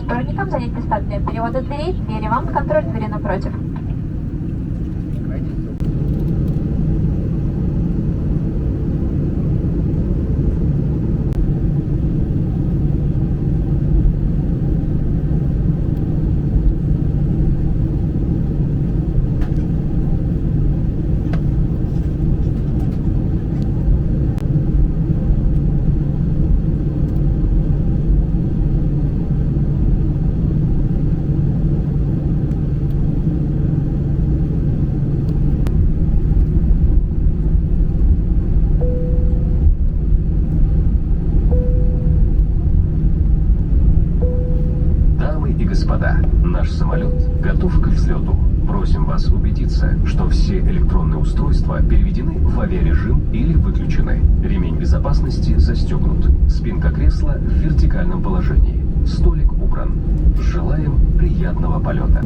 вторникам занять места для перевода дверей. Двери вам, контроль двери напротив. Дамы и господа, наш самолет готов к взлету. Просим вас убедиться, что все электронные устройства переведены в авиарежим или выключены. Ремень безопасности застегнут. Спинка кресла в вертикальном положении. Столик убран. Желаем приятного полета.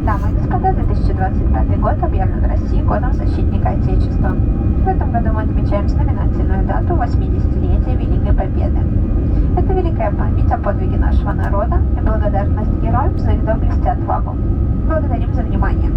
Дамы и господа, 2025 год объявлен в России годом защитника Отечества. В этом году мы отмечаем знаменательную дату 80-летия Великой Победы. Это великая память о подвиге нашего народа и благодарность героям за их доблесть и отвагу. Благодарим за внимание.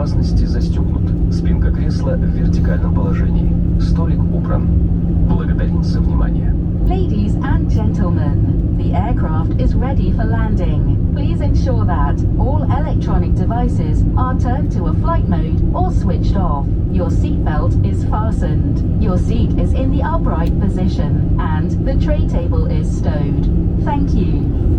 безопасности застегнут. Спинка кресла в вертикальном положении. Столик убран. Благодарим за внимание. Ladies and gentlemen, the aircraft is ready for landing. Please ensure that all electronic devices are turned to a flight mode or switched off. Your seatbelt is fastened. Your seat is in the upright position and the tray table is stowed. Thank you.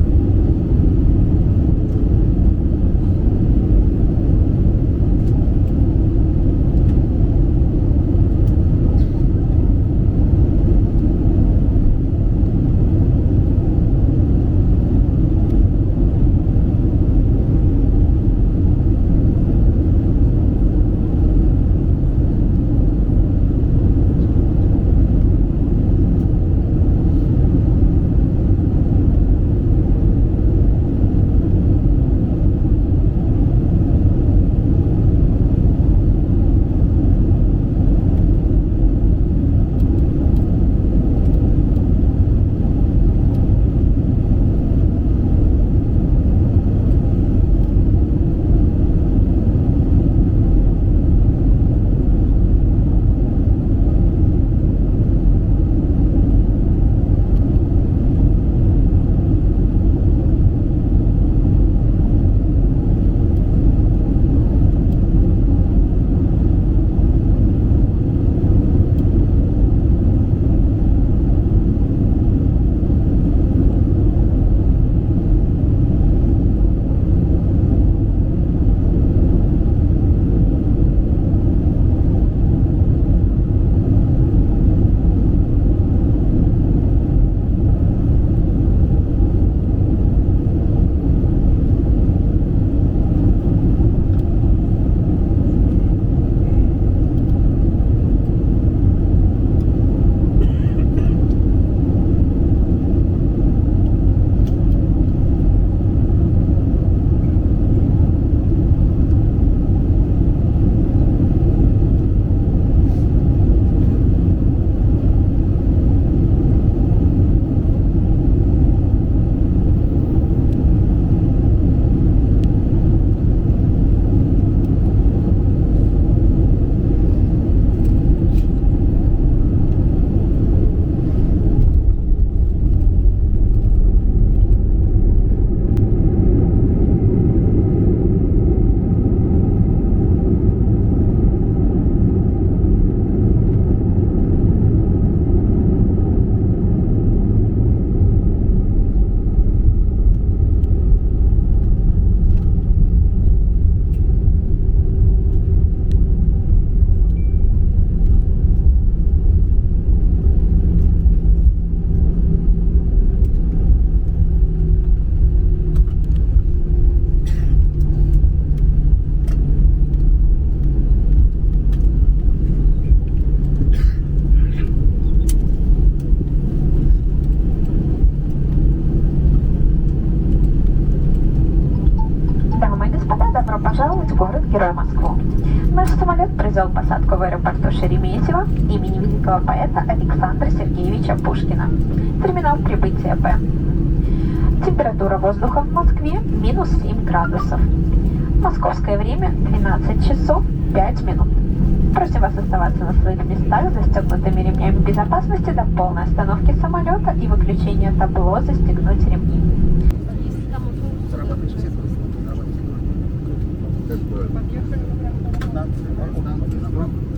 пожаловать в город-герой Москву. Наш самолет произвел посадку в аэропорту Шереметьево имени великого поэта Александра Сергеевича Пушкина. Терминал прибытия Б. Температура воздуха в Москве минус 7 градусов. Московское время 12 часов 5 минут. Просим вас оставаться на своих местах, застегнутыми ремнями безопасности до полной остановки самолета и выключения табло «Застегнуть ремни». Поехали.